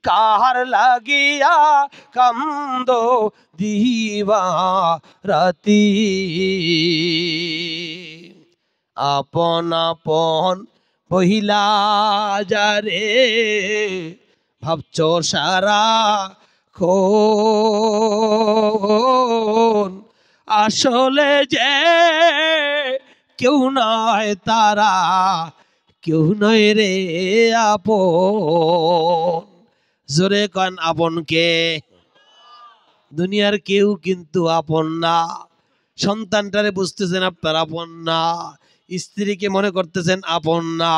কাহার লাগিয়া কান্দ দিবা রাতি আপন আপন বহিলা যারে ভাবছ সারা খন আসলে যে কেউ নয় তারা কেউ নয় রে আপন জোরে কন আপন কে দুনিয়ার কেউ কিন্তু আপন না সন্তানটারে বুঝতেছেন আপনার আপন না স্ত্রীকে মনে করতেছেন আপন না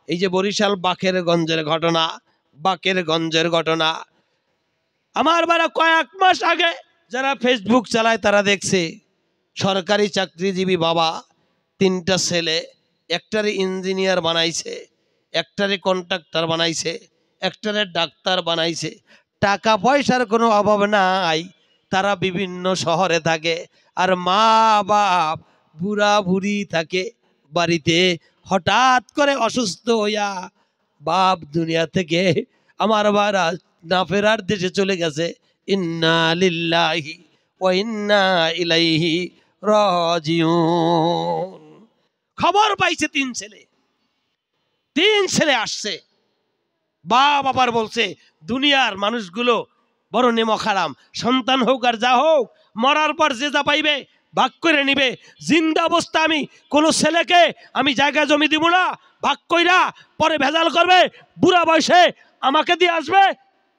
এই যে বরিশাল বাকেরগঞ্জের ঘটনা আমার বারা কয়েক মাস আগে যারা ফেসবুক চালায় তারা দেখছে সরকারি চাকরিজীবী বাবা তিনটা ছেলে একটারে ইঞ্জিনিয়ার বানাইছে একটারে কন্ট্রাক্টর বানাইছে একটারে ডাক্তার বানাইছে টাকা পয়সার কোনো অভাব নাই তারা বিভিন্ন শহরে থাকে আর মা বাপ বুড়া বুড়ি থাকে বাড়িতে হঠাৎ করে অসুস্থ হইয়া বাপ দুনিয়া থেকে আমার বারা না ফেরার দেশে চলে গেছে ইন্না লিল্লাহি ওয়া ইন্না ইলাইহি রাজিউন খবর পাইছে তিন ছেলে আসছে বাপ আবার বলছে দুনিয়ার মানুষগুলো বড় নেমক হারাম সন্তান হোক আর যা হোক মরার পর যে যা পাইবে ভাগ করে নিবে জিন্দা অবস্থা আমি কোনো ছেলেকে আমি জায়গা জমি দিব না ভাগ কইরা পরে ভেজাল করবে বুড়া বয়সে আমাকে দিয়ে আসবে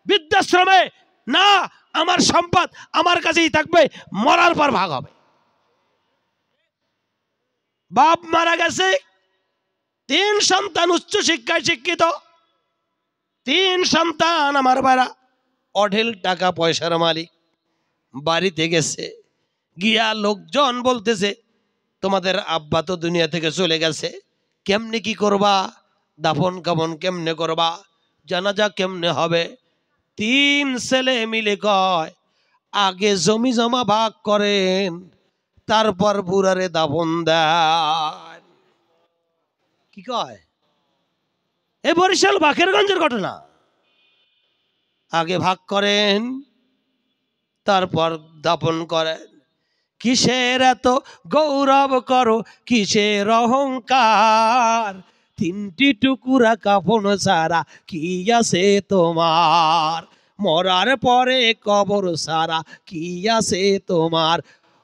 বৃদ্ধাশ্রমে না আমার সম্পদ আমার কাছেই থাকবে মরার পর ভাগ হবে বাপ মারা গেছে তিন সন্তান উচ্চ শিক্ষায় শিক্ষিত তিন সন্তান আমার বাড়া অঢেল টাকা পয়সার মালিক বাড়িতে গেছে গিয়া লোকজন বলতেছে তোমাদের আব্বা তো দুনিয়া থেকে চলে গেছে কেমনে কি করবা দাফন কাফন কেমনে করবা জানাজা কেমনে হবে তিন ছেলে মিলে কয় আগে জমি জমা ভাগ করেন তারপর বুড়ারে দাফন দেন কি কয় এই বরিশাল বাকেরগঞ্জের ঘটনা আগে ভাগ করেন তারপর দাফন করেন কিসের এত গৌরব করো কিসের অহংকার তিনটি টুকুরা কাফন ছাড়া কি আছে তোমার মরার পরে কবর ছাড়া কি আছে তোমার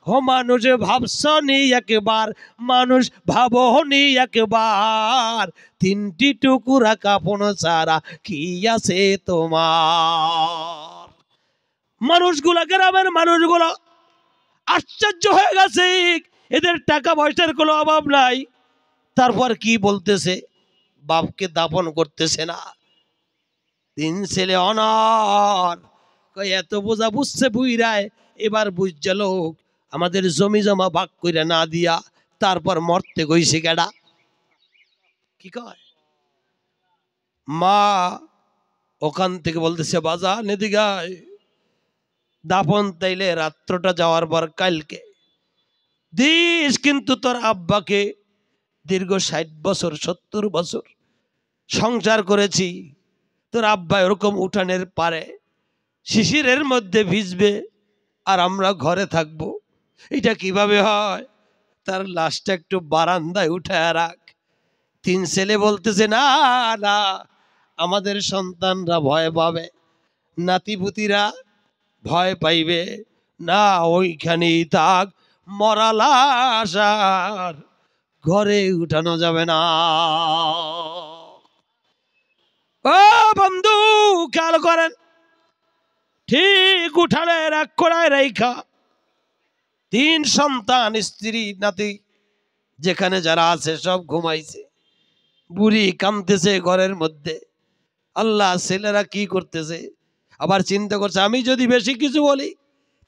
ও মানুষ ভাবছনি একবার মানুষ ভাবনি একবার তিনটি টুকুরা কাফন ছাড়া কি আছে তোমার মানুষগুলা গ্রামের মানুষগুলো আশ্চর্য হয়ে গেছে এদের টাকা পয়সার কোনো অভাব নাই তারপর কি বলতেছে বাপকে দাফন করতেছে না তিন ছেলে অনর এত বোঝা বুঝছে বুইরায় এবার বুঝছে লোক আমাদের জমি জমা ভাগ করে না দিয়া তারপর মরতে গইছে কেডা কি কয় মা ওখান থেকে বলতেছে বাজা নেদিগায় দাফন তাইলে রাত্রটা যাওয়ার পর কালকে দিস কিন্তু তোর আব্বাকে দীর্ঘ 60 বছর 70 বছর সংসার করেছি তোর আব্বা এরকম উঠানের পারে শিশিরের মধ্যে ভিজবে আর আমরা ঘরে থাকব এটা কিভাবে হয় তার লাশটা একটু বারান্দায় উঠায় রাখ তিন ছেলে বলতেছে না না আমাদের সন্তানরা ভয় পাবে নাতিপুতিরা ভয় পাইবে না ওইখানেই থাক মরা লাশ আর ঘরে উঠানো যাবে না ও বন্ধু খেয়াল করেন ঠিক উঠানে এক কোণায় রেখা তিন সন্তান স্ত্রী নাতি যেখানে যারা আছে সব ঘুমাইছে বুড়ি কাঁদতেছে ঘরের মধ্যে আল্লাহ ছেলেরা কি করতেছে আবার চিন্তা করছে আমি যদি বেশি কিছু বলি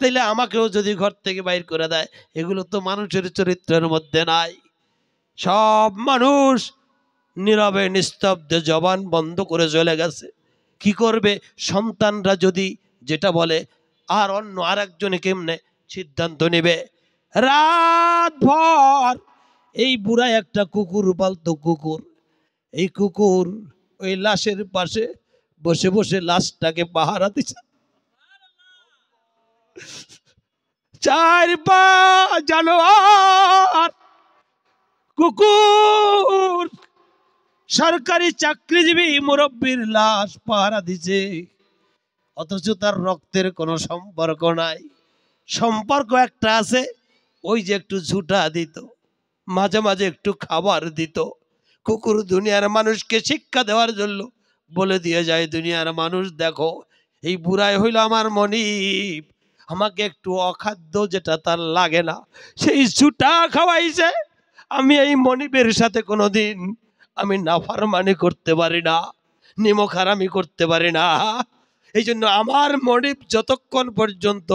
তাহলে আমাকেও যদি ঘর থেকে বাইর করে দেয় এগুলো তো মানুষের চরিত্রের মধ্যে নাই সব মানুষ নীরবে নিস্তব্ধে জবান বন্ধ করে চলে গেছে কি করবে সন্তানরা যদি যেটা বলে আর অন্য আরেকজনে কেমনে সিদ্ধান্ত নেবে রাত ভর এই বুড়া একটা কুকুর পালতো কুকুর এই কুকুর ওই লাশের পাশে বসে বসে লাশটাকে পাহারা দিছে। 4 পা জানোয়ার কুকুর সরকারি চাকরিজীবী মুরব্বীর লাশ পাহারা দিছে, অথচ তার রক্তের কোনো সম্পর্ক নাই। সম্পর্ক একটা আছে, ওই যে একটু ঝুটা দিত, মাঝে মাঝে একটু খাবার দিত। কুকুর দুনিয়ার মানুষকে শিক্ষা দেওয়ার জন্য বলে দিয়ে যায়, দুনিয়ার মানুষ দেখো এই বুড়াই হইল আমার মনিব, আমাকে একটু অখাদ্য যেটা তার লাগে না সেই ঝুটা খাওয়াইছে। আমি এই মনিবের সাথে কোনোদিন আমি নাফরমানি করতে পারি না, নিমক হারামি করতে পারি না। এই জন্য আমার মনিব যতক্ষণ পর্যন্ত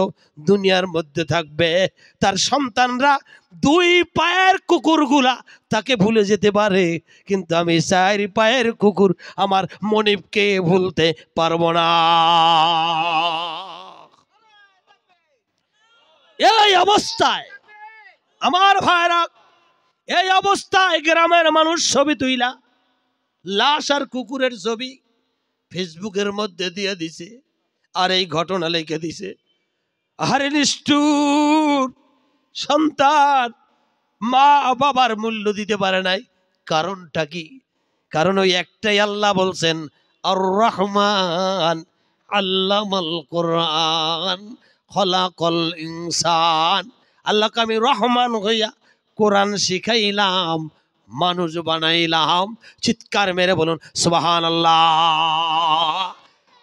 দুনিয়ার মধ্যে থাকবে, তার সন্তানরা 2 পায়ের কুকুরগুলা তাকে ভুলে যেতে পারে, কিন্তু আমি 4 পায়ের কুকুর আমার মনিবকে ভুলতে পারবো না। এই অবস্থায় আমার ভাইরা, এই অবস্থায় গ্রামের মানুষ ছবি তুইলা লাশ আর কুকুরের ছবি ফেসবুকের মধ্যে দিয়ে দিছে, আর এই ঘটনা লিখে দিছে। আরে নিষ্ঠুর সন্তান মা বাবার মূল্য দিতে পারে নাই। কারণটা কি? কারণ ওই একটাই, আল্লাহ বলছেন আর রহমান আল্লামাল কোরআন খলাকল ইনসান। আল্লাহকে আমি রহমান হইয়া কোরআন শিখাইলাম, মানুষ বানাইলাম। চিৎকার মেরে বলুন সুবহানাল্লাহ।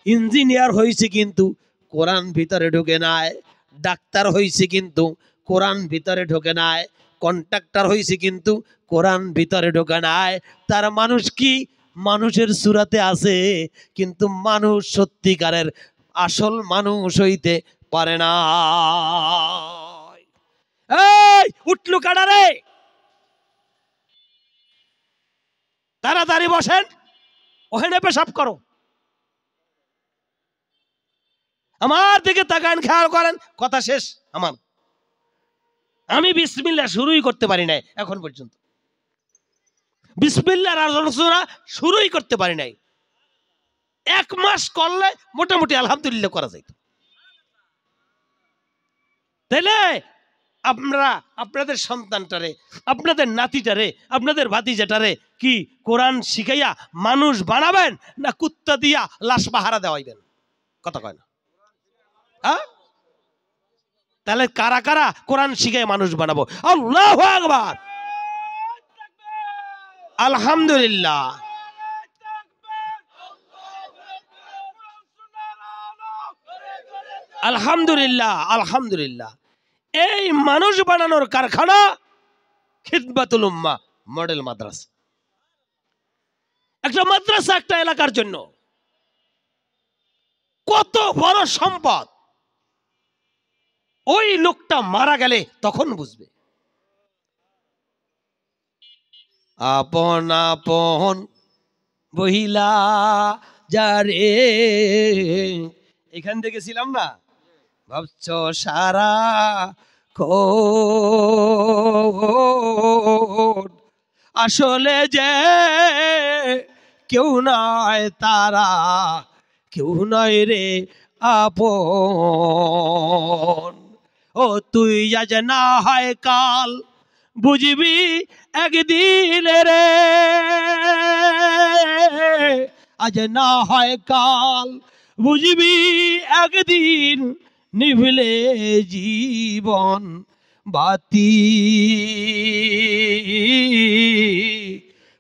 ইঞ্জিনিয়ার হয়েছে কিন্তু কোরআন ভিতরে ঢুকে নাই, ডাক্তার হয়েছে কিন্তু কোরআন ভিতরে ঢোকে নাই, কন্ট্রাক্টর হয়েছে কিন্তু কোরআন ভিতরে ঢোকে নাই। তার মানুষ কি? মানুষের সুরাতে আছে, কিন্তু মানুষ সত্যিকারের আসল মানুষ হইতে পারে না। এই উঠলু কাটা রে, তাড়াতাড়ি বসেন, ওখানে পেশাব করো। আমার দিকে তাকান, খেয়াল করেন, কথা শেষ আমার। আমি বিসমিল্লাহ শুরুই করতে পারি নাই এখন পর্যন্ত, বিসমিল্লাহর আলোচনা শুরুই করতে পারি নাই। 1 মাস করলে মোটামুটি আলহামদুলিল্লাহ করা যাইত। তাইলে আপনারা আপনাদের সন্তানটারে, আপনাদের নাতিটারে, আপনাদের ভাতিজাটারে কি কোরআন শিখাইয়া মানুষ বানাবেন, না কুত্তা দিয়া লাশ পাহারা দেওয়াইবেন? কথা কয় না। তাহলে কারা কারা কোরআন শিখায় মানুষ বানাবো? আল্লাহু আকবার, আলহামদুলিল্লাহ। আলহামদুলিল্লাহ, আলহামদুলিল্লাহ। এই মানুষ বানানোর কারখানা খিদমাতুল উম্মাহ মডেল মাদ্রাসা। একটা মাদ্রাসা একটা এলাকার জন্য কত বড় সম্পদ। ওই লোকটা মারা গেলে তখন বুঝবে। আপন আপন বহিলা যারে, এখান থেকে ছিলাম না, ভাবছ সারা আসলে যে কেউ নয় তারা, কেউ নয় রে আপন। ও তুই আজ না হয় কাল বুঝবি একদিন রে, আজ না হয় কাল বুঝবি একদিন, নিভলে জীবন বাতি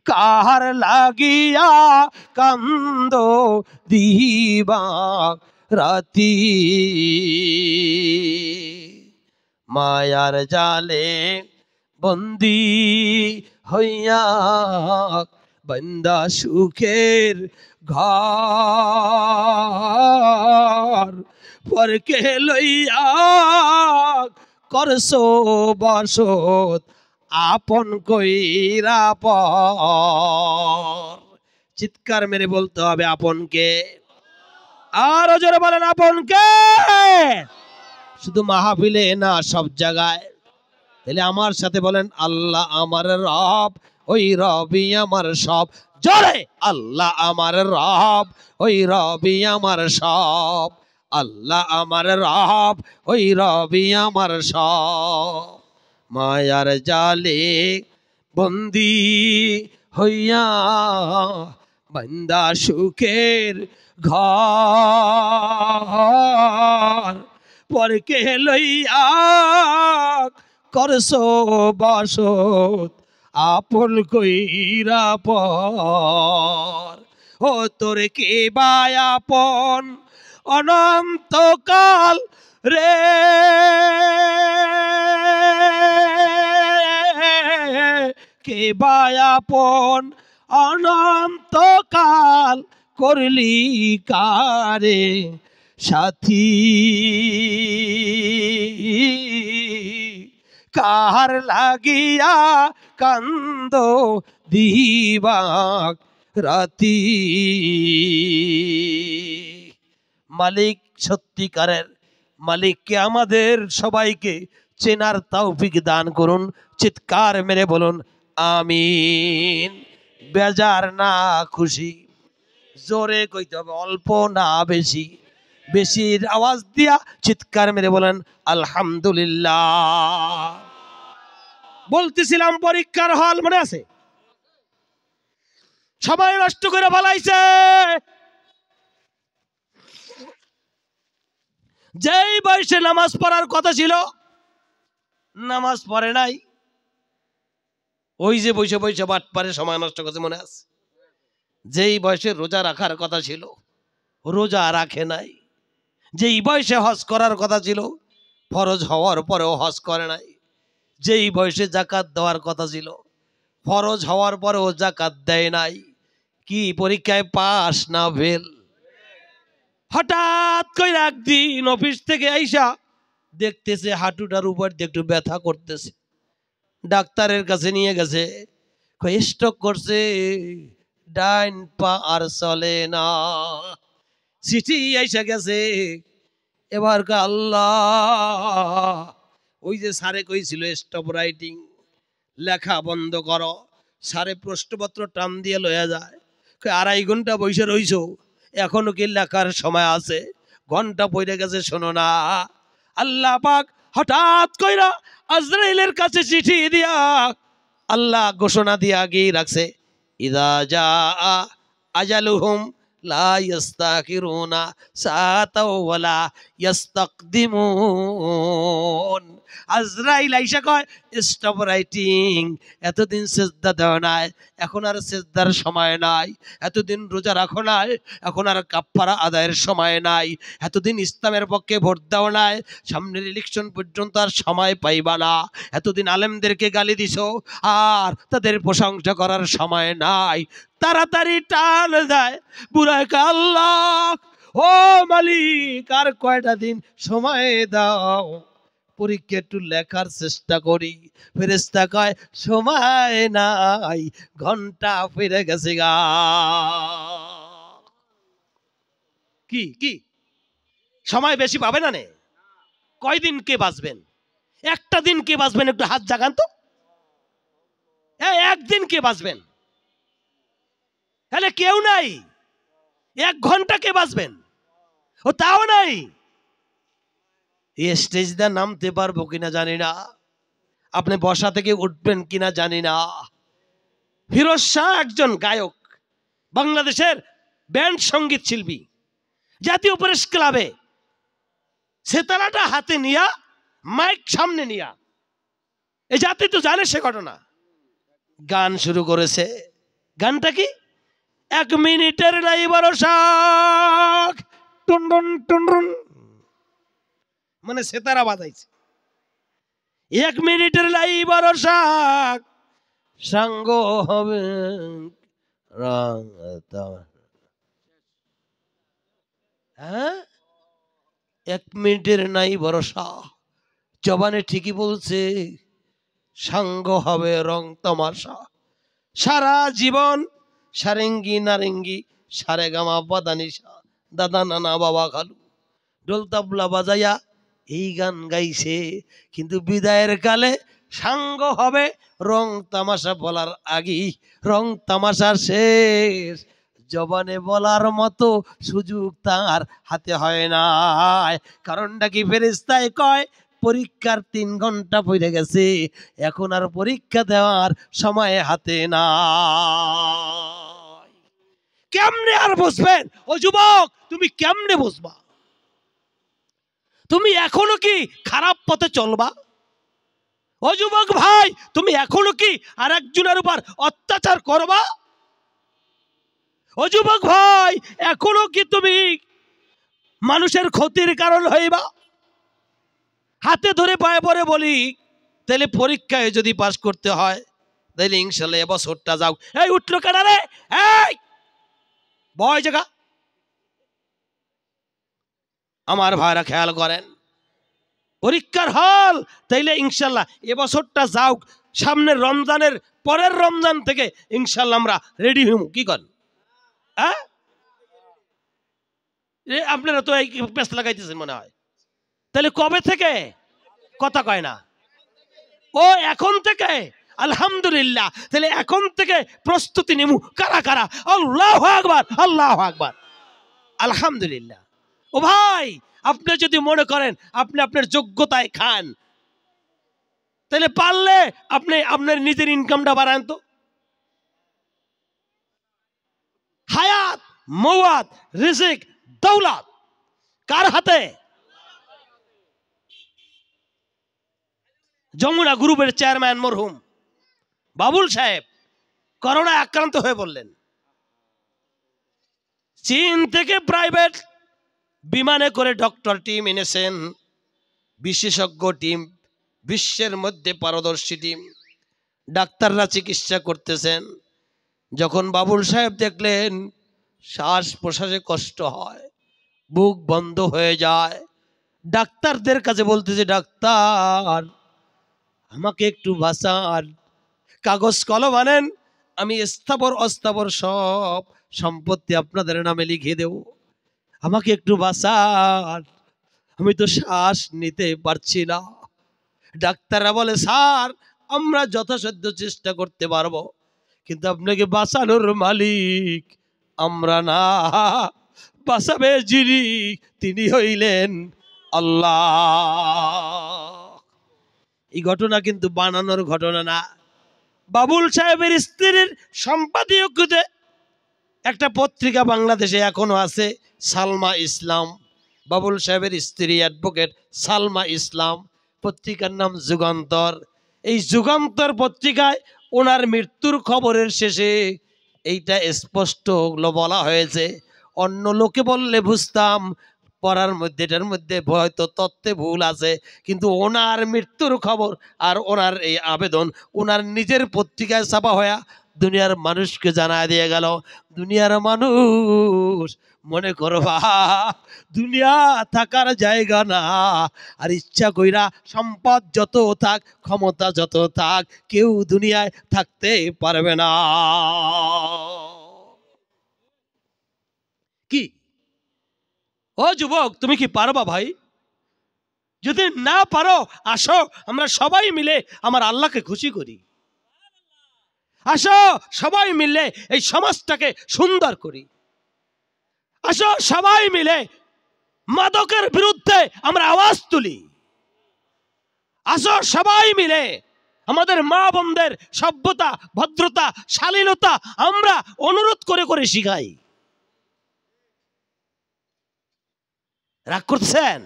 কার লাগিয়া কান্দ দিবা রাতি, মায়ার জালে বন্দি হইয়া বান্দা সুখের ঘর, পরকে লইয়া করছো বসত আপন কইরা পর। চিৎকার মেরে বলতে হবে আপনকে, আরো জোরে বলেন আপনকে। শুধু মাহফিলে না, সব জায়গায়। তাহলে আমার সাথে বলেন আল্লাহ আমার রব, ওই রবই আমার সব। জোরে আল্লাহ আমার রব, ওই রবি আমার সব। আল্লাহ আমার রব, ওই রবি আমার সব। মায়ার জালে বন্দি হইয়া বান্দা সুখের ঘর পরকে লইয়া করছো বসত আপন কইরা পর। ও তোর কে বা আপন অনন্তকাল রে, কে বা আপন অনন্তকাল করলি কারে সাথী, কার লাগিয়া কান্দ দিবাক রাতি। মালিক সত্যিকারের মালিককে আমাদের সবাইকে চেনার তৌফিক দান করুন। চিৎকার মেরে বলুন আমিন। বেজার না খুশি জোরে কইতে হবে, অল্প না বেশি। বেশির আওয়াজ দিয়া চিৎকার মেরে বলেন আলহামদুলিল্লাহ। বলতেছিলাম পরীক্ষার হল মনে আছে? সবাই নষ্ট করে ফেলাইছে। যেই বয়সে নামাজ পড়ার কথা ছিল নামাজ পড়ে নাই, ওই যে বসে বসে বাট পারে সময় নষ্ট করছে মনে আছে? যেই বয়সে রোজা রাখার কথা ছিল রোজা রাখে নাই, যেই বয়সে হজ করার কথা ছিল ফরজ হওয়ার পরেও হজ করে নাই, যেই বয়সে জাকাত দেওয়ার কথা ছিল ফরজ হওয়ার পরেও জাকাত দেয় নাই। কি পরীক্ষায় পাস না ফেল? হঠাৎ করে একদিন অফিস থেকে আইসা দেখতেছে হাঁটুটার উপর দিয়ে একটু ব্যথা করতেছে। ডাক্তারের কাছে নিয়ে গেছে, স্ট্রোক করছে, ডাইন পা আর চলে না। চিঠি আইসা গেছে। এবার আল্লাহ, ওই যে স্যারে কইছিল স্টপ রাইটিং, লেখা বন্ধ করো। স্যারে প্রশ্নপত্র টান দিয়ে লয়া যায়। 2.5 ঘন্টা বসে রইছ, এখনো কি লেখার সময় আছে? ঘন্টা পড়ে গেছে, শোনো না। আল্লাহ পাক হঠাৎ কইরা আজরাইলের কাছে চিঠি দিয়া আল্লাহ ঘোষণা দিয়ে আগেই রাখছে, ইদা জা আজালুহুম লা ইস্তাখিরুনা সাআতাও ওয়ালা ইস্তাকদিমুন। আজরাইল আইসা কয় স্টপ রাইটিং। এতদিন সেজদা দেওয়া নাই, এখন আর সেজদার সময় নাই। এতদিন রোজা রাখো নাই, এখন আর কাফারা আদায়ের সময় নাই। এতদিন ইসলামের পক্ষে ভোট দেওয়া নাই, সামনের ইলেকশন পর্যন্ত আর সময় পাইবা না। এতদিন আলেমদেরকে গালি দিছো, আর তাদের প্রশংসা করার সময় নাই। তাড়াতাড়ি টান দেয় বুড়াকে, আল্লাহ ও মালিক আর কয়টা দিন সময় দাও, পরীক্ষা একটু লেখার চেষ্টা করি। ফেরেশতা কয় সময় নাই, ঘন্টা ফিরে গেছে গা। কি কি সময় বেশি পাবে না নে? কয়দিন কে বাঁচবেন? একটা দিন কে বাঁচবেন? একটু হাত জাগান তো। একদিন কে বাঁচবেন? তাহলে কেউ নাই। 1 ঘন্টা কে বাঁচবেন? ও তাও নাই। এই স্টেজ দা নামতে পারবো কিনা জানি না, আপনি বসা থেকে উঠবেন কিনা জানি না। ফিরোজ শাহ একজন গায়ক, বাংলাদেশের ব্যান্ড সঙ্গীত শিল্পী, জাতীয় প্রেস ক্লাবে সেতারাটা হাতে নিয়া, মাইক সামনে নিয়া, এই জাতি তো জানে সে ঘটনা, গান শুরু করেছে। গানটা কি? 1 মিনিটের নাই ভরসা, টুনটুন টুনটুন, মানে সেতারা বাজাইছে। 1 মিনিটের নাই ভরসা, সাঙ্গ হবে হ্যাঁ, 1 মিনিটের নাই ভরসা। জবানে ঠিকই বলছে, সাঙ্গ হবে রং তামাশা। সারা জীবন সারেঙ্গি নারেঙ্গি, সারে গামা পাদানিসা, দাদা নানা বাবা খালু ঢোল তাবলা বাজাইয়া এই গান গাইছে, কিন্তু বিদায়ের কালে সাঙ্গ হবে রং তামাশা বলার আগেই রং তামাশা শেষ, জবানে বলার মতো সুযোগ তার হাতে হয় না। কারণটা কি? ফেরেশতায় কয় পরীক্ষার 3 ঘন্টা পড়ে গেছে, এখন আর পরীক্ষা দেওয়ার সময় হাতে না। কেমনে আর বুঝবেন? ও যুবক, তুমি কেমনে বুঝবা? তুমি এখনো কি খারাপ পথে চলবা? ও যুবক ভাই, তুমি এখনো কি আর একজনের উপর অত্যাচার করবা? ও যুবক ভাই, এখনো কি তুমি মানুষের ক্ষতির কারণ হইবা? হাতে ধরে পায়ে পড়ে বলি, তাহলে পরীক্ষায় যদি পাস করতে হয় তাহলে ইনশাল্লাহ এবছরটা যাও। এই উঠলো কেনা রে, এই বয় জায়গা। আমার ভাইরা খেয়াল করেন, পরীক্ষার হল তাইলে ইনশাল্লাহ এবছরটা যাও, সামনের রমজানের পরের রমজান থেকে ইনশাল্লাহ আমরা রেডি হইমু। কি করেন? হ্যাঁ, আপনারা তো এই পেস লাগাইতেছেন মনে হয়। তাহলে কবে থেকে? কথা কয় না। ও এখন থেকে? আলহামদুলিল্লাহ। তাহলে এখন থেকে প্রস্তুতি নিমু। কারা কারা? আল্লাহু আকবার, আল্লাহু আকবার, আলহামদুলিল্লাহ। ও ভাই, আপনি যদি মনে করেন আপনি আপনার যোগ্যতায় খান, তাহলে পারলে আপনি আপনার নিজের ইনকামটা বাড়ান তো। হায়াত, মওয়াত, রিজিক, দৌলত কার হাতে? যমুনা গ্রুপের চেয়ারম্যান মরহুম বাবুল সাহেব করোনায় আক্রান্ত হয়ে বললেন, চীন থেকে প্রাইভেট বিমানে করে ডক্টর টিম এনেছেন, বিশেষজ্ঞ টিম, বিশ্বের মধ্যে পারদর্শী টিম, ডাক্তাররা চিকিৎসা করতেছেন। যখন বাবুল সাহেব দেখলেন শ্বাস প্রশ্বাসে কষ্ট হয়, বুক বন্ধ হয়ে যায়, ডাক্তারদের কাছে বলতেছে, ডাক্তার আমাকে একটু বাঁচান, কাগজ কলম আনেন, আমি স্থাবর অস্থাবর সব সম্পত্তি আপনাদের নামে লিখে দেব, আমাকে একটু বাঁচান, আমি তো শ্বাস নিতে পারছি না। ডাক্তাররা বলে, স্যার আমরা যথাসাধ্য চেষ্টা করতে পারবো, কিন্তু আপনাকে বাঁচানোর মালিক আমরা না, বাঁচাবে যিনি তিনি হইলেন আল্লাহ। এই ঘটনা কিন্তু বানানোর ঘটনা না। বাবুল সাহেবের স্ত্রীর সম্পাদকীয়তে একটা পত্রিকা বাংলাদেশে এখনো আছে, সালমা ইসলাম। বাবুল সাহেবের স্ত্রী অ্যাডভোকেট সালমা ইসলাম, পত্রিকার নাম যুগান্তর। এই যুগান্তর পত্রিকায় ওনার মৃত্যুর খবরের শেষে এইটা স্পষ্ট বলা হয়েছে। অন্য লোকে বললে বুঝতাম, পড়ার মধ্যে এটার মধ্যে হয়তো তথ্যে ভুল আছে, কিন্তু ওনার মৃত্যুর খবর আর ওনার এই আবেদন ওনার নিজের পত্রিকায় ছাপা হয়ে দুনিয়ার মানুষকে জানায় দিয়ে গেল। দুনিয়ার মানুষ মনে করবা দুনিয়া থাকার জায়গা না, আর ইচ্ছা কইরা সম্পদ যত থাক, ক্ষমতা যত থাক, কেউ দুনিয়ায় থাকতে পারবে না। কি ও যুবক, তুমি কি পারবা ভাই? যদি না পারো, আসো আমরা সবাই মিলে আমার আল্লাহকে খুশি করি। আসো সবাই মিলে এই সমাজটাকে সুন্দর করি। আসো সবাই মিলে মাদকের বিরুদ্ধে আমরা আওয়াজ তুলি। আসো সবাই মিলে আমাদের মা বোনদের সভ্যতা, ভদ্রতা, শালীনতা আমরা অনুরোধ করে করে শিখাই। রাগ করছেন?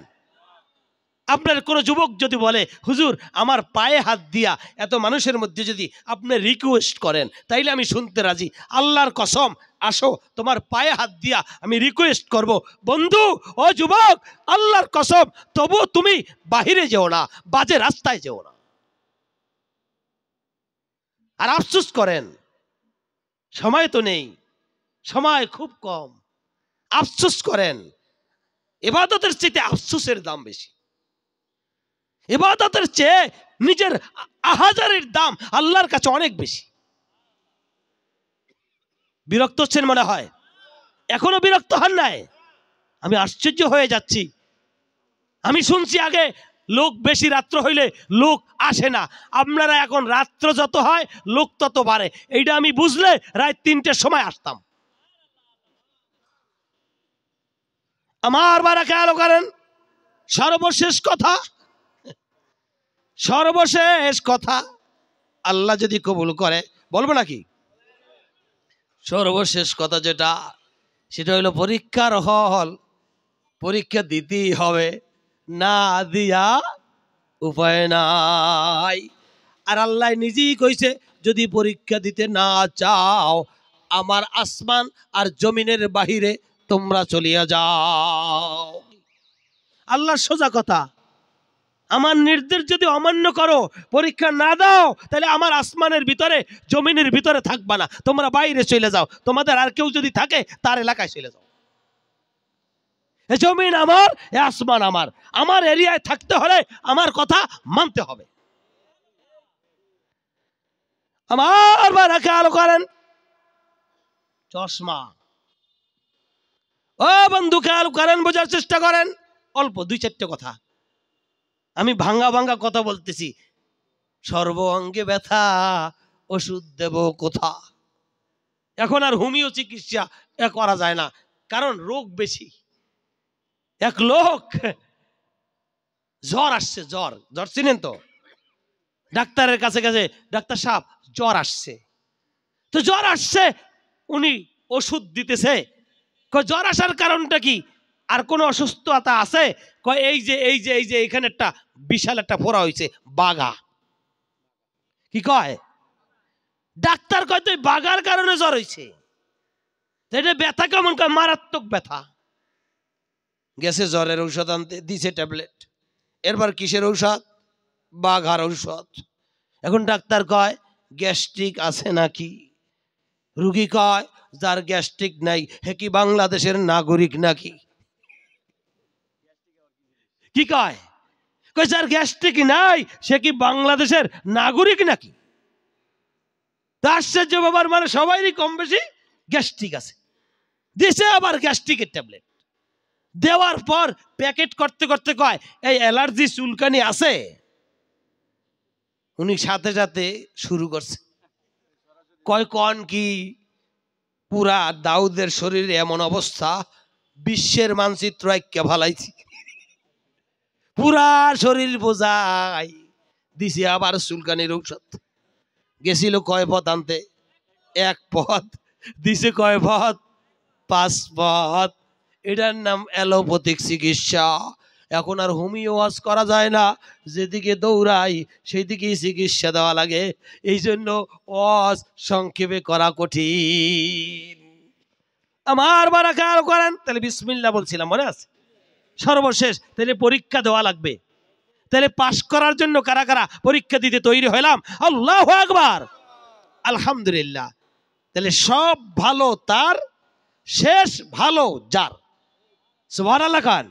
আপনার কোন যুবক যদি বলে, হুজুর আমার পায়ে হাত দিয়া এত মানুষের মধ্যে যদি আপনি রিকোয়েস্ট করেন তাইলে আমি শুনতে রাজি। আল্লাহর কসম, আসো তোমার পায়ে হাত দিয়া আমি রিকোয়েস্ট করব। বন্ধু ও যুবক, আল্লাহর কসম, তবু তুমি বাহিরে যেও না, বাজে রাস্তায় যেও না। আর আফসোস করেন, সময় তো নেই, সময় খুব কম। আফসোস করেন, ইবাদতের চেয়ে আফসোসের দাম বেশি। ইবাদতের চেয়ে নিজের আহাজারির দাম আল্লাহর কাছে অনেক বেশি। বিরক্ত হচ্ছেন মনে হয়? এখনো বিরক্ত হন নাই? আমি আশ্চর্য হয়ে যাচ্ছি। আমি শুনছি আগে লোক বেশি রাত্র হইলে লোক আসে না। আপনারা এখন রাত্র যত হয় লোক তত বাড়ে। এইটা আমি বুঝলে রাত 3টের সময় আসতাম। আমার বারা খেয়াল করেন, সর্বশেষ কথা আল্লাহ যদি কবুল করে বলবো নাকি? সর্বশেষ কথা যেটা, সেটা হলো পরীক্ষার হল। পরীক্ষা দিতেই হবে, না দিয়া উপায় নাই। আর আল্লাহ নিজেই কইছে, যদি পরীক্ষা দিতে না চাও আমার আসমান আর জমিনের বাহিরে তোমরা চলিয়া যাও। আল্লাহর সোজা কথা, আমার নির্দেশ যদি অমান্য করো, পরীক্ষা না দাও, তাহলে আমার আসমানের ভিতরে জমিনের ভিতরে থাকবা না, তোমরা বাইরে চলে যাও। তোমাদের আর কেউ যদি থাকে তার এলাকায় চলে যাও। এ জমিন আমার, এ আসমান আমার। আমার এরিয়ায় থাকতে হলে আমার কথা মানতে হবে। আমার বারা খেয়াল করেন, চশমা, ও বন্ধু খেয়াল করেন, বোঝার চেষ্টা করেন। অল্প 2-4টে কথা আমি ভাঙ্গা কথা বলতেছি। সর্ব অঙ্গে ব্যথা, ওষুধ দেব কোথা? এখন আর হোমিও চিকিৎসা করা যায় না, কারণ রোগ বেশি। এক লোক জ্বর আসছে, জ্বর চিনেন তো? ডাক্তারের কাছে গেছে, ডাক্তার সাহেব জ্বর আসছে। তো জ্বর আসছে, উনি ওষুধ দিতেছে। জ্বর আসার কারণটা কি? আর কোন অসুস্থতা আছে? কয় এই যে এখানে একটা বিশাল একটা ফোড়া হয়েছে, বাগা। কি কয় ডাক্তার? কয় তো বাগার কারণে জ্বর হয়েছে। এটা ব্যথা কেমন? কয় মারাত্মক ব্যথা। গেছে জ্বরের ঔষধ আনতে, দিছে ট্যাবলেট। এরপর কিসের ঔষধ? বাঘার ঔষধ। এখন ডাক্তার কয় গ্যাস্ট্রিক আছে নাকি? রুগী কয় যার গ্যাস্ট্রিক নাই হে কি বাংলাদেশের নাগরিক নাকি? কি কয়? যার গ্যাস্ট্রিক নাই সে কি বাংলাদেশের নাগরিক নাকি? আশ্চর্য বাবার, মানে সবারই কম বেশি গ্যাস্ট্রিক আছে। দিছে আবার গ্যাস্ট্রিকের ট্যাবলেট। দেওয়ার পর প্যাকেট করতে করতে কয় এই অ্যালার্জি চুলকানি আছে? উনি সাথে সাথে শুরু করছে, কয় কন কি? পুরা দাউদের শরীরে এমন অবস্থা, বিশ্বের মানচিত্র একে ভালাইছি। পুরা শরীর বোঝাই দিছে আবার চুলকানির ঔষধ। গেছিল কয় পথ আনতে? 1 পথ। দিছে কয় পথ? 5 পথ। এটার নাম অ্যালোপ্যাথিক চিকিৎসা। এখন আর হোমিও ওয়াজ করা যায় না, যেদিকে দৌড়াই সেই দিকেই চিকিৎসা দেওয়া লাগে। এই জন্য ওয়াজ সংক্ষেপে করা কঠিন। আমার বারা খেয়াল করেন, তাহলে বিসমিল্লাহ বলছিলাম, মনে আছে? সর্বশেষ তাহলে পরীক্ষা দেওয়া লাগবে। তাহলে পাশ করার জন্য কারা কারা পরীক্ষা দিতে তৈরি হইলাম? আল্লাহু আকবার, আলহামদুলিল্লাহ। তাহলে সব ভালো তার, শেষ ভালো যার। সুবহানাল্লাহ খান।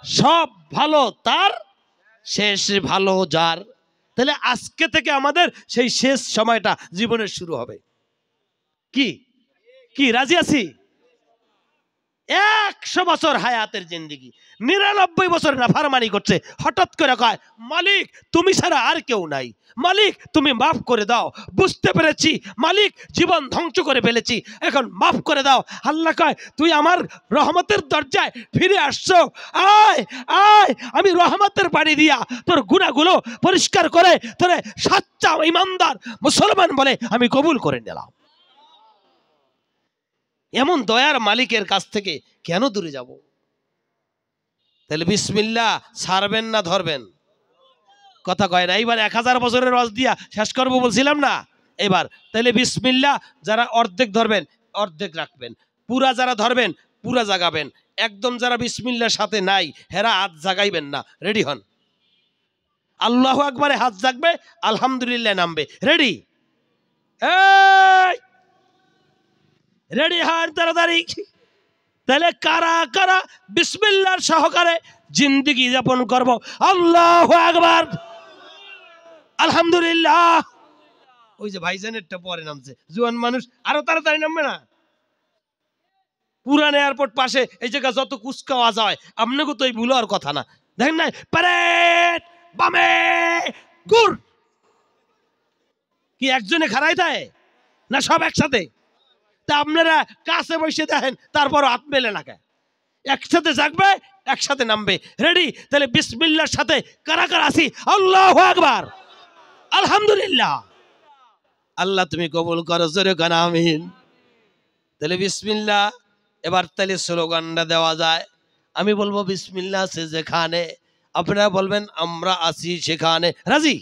সব ভালো তার, শেষ ভালো যার। তাহলে আজকে থেকে আমাদের সেই শেষ সময়টা জীবনের শুরু হবে। কি কি রাজি আছি? 100 বছর হায়াতের জিন্দেগি, 99 বছর নাফরমানি করছে। হঠাৎ করে কয় মালিক তুমি ছাড়া আর কেউ নাই, মালিক তুমি মাফ করে দাও, বুঝতে পেরেছি মালিক জীবন ধ্বংস করে ফেলেছি, এখন মাফ করে দাও। আল্লাহ কয় তুই আমার রহমতের দরজায় ফিরে আসছো, আয় আয়, আমি রহমতের পানি দিয়া তোর গুনাহগুলো পরিষ্কার করে তোরে সচ্চা ইমানদার মুসলমান বলে আমি কবুল করে নিলাম। এমন দয়ার মালিকের কাছ থেকে কেন দূরে যাব? তাহলে বিসমিল্লাহ ছাড়বেন না ধরবেন? কথা কয় না। এইবার 1000 বছরের রস দিয়া শেষ করবো বলছিলাম না? এবার তাহলে বিসমিল্লাহ যারা অর্ধেক ধরবেন অর্ধেক রাখবেন, পুরা যারা ধরবেন পুরা জাগাবেন, একদম যারা বিসমিল্লাহর সাথে নাই হেরা হাত জাগাইবেন না। রেডি হন? আল্লাহু আকবারে হাত জাগবে, আলহামদুলিল্লাহ নামবে। রেডি? রেডি হন তাড়াতাড়ি। তাহলে কারা কারা বিসমিল্লাহর সহকারে জিন্দেগি যাপন করব? আল্লাহু আকবার, আলহামদুলিল্লাহ। ওই যে ভাইজানেরটা পরে নামছে, জোয়ান মানুষ আরো তাড়াতাড়ি নামবে না? পুরান এয়ারপোর্ট পাশে এই জায়গা যত কুচকাওয়াজ হয় আপনাকে তো এই ভুল হওয়ার কথা না। দেখেন না প্যারেড বামে গুড়। কি একজনে খাড়াই দেয় না সব একসাথে? তা আপনারা কাছে বসে দেখেন, তারপর হাত মেলে না কেন? একসাথে জাগবে, একসাথে নামবে। রেডি? তাহলে বিসমিল্লাহর সাথে কারা কারা আছি? আল্লাহু আকবার, আলহামদুলিল্লাহ। আল্লাহ তুমি কবুল করো, জোরে কান আমিন। তাহলে বিসমিল্লাহ। এবার তাহলে স্লোগানটা দেওয়া যায়। আমি বলবো বিসমিল্লাহ আছে যেখানে, আপনারা বলবেন আমরা আছি সেখানে। রাজি?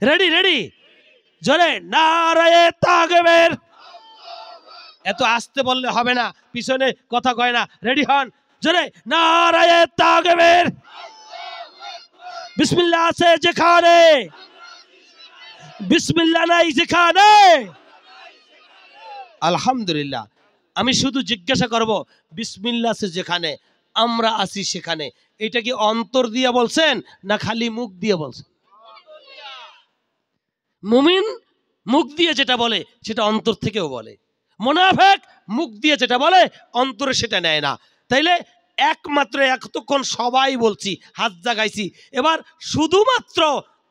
রেডি? রেডি? জোরে নারায়ে তাকবীর। এত আস্তে বললে হবে না, পিছনে কথা কয় না। রেডি হন, জোরে নারায়ে তাকবীর। বিসমিল্লাহ আছে যেখানে, বিসমিল্লাহ নাই যেখানে। আলহামদুলিল্লাহ। আমি শুধু জিজ্ঞাসা করব, বিসমিল্লাহ আছে যেখানে, আমরা আছি সেখানে, এটা কি অন্তর দিয়ে বলছেন না খালি মুখ দিয়ে বলছেন? মুমিন মুখ দিয়ে যেটা বলে সেটা অন্তর থেকেও বলে, মুনাফিক মুখ দিয়ে যেটা বলে অন্তরে সেটা নেয় না। তাইলে একমাত্র এতক্ষণ সবাই বলছি, হাত জাগাইছি, এবার শুধুমাত্র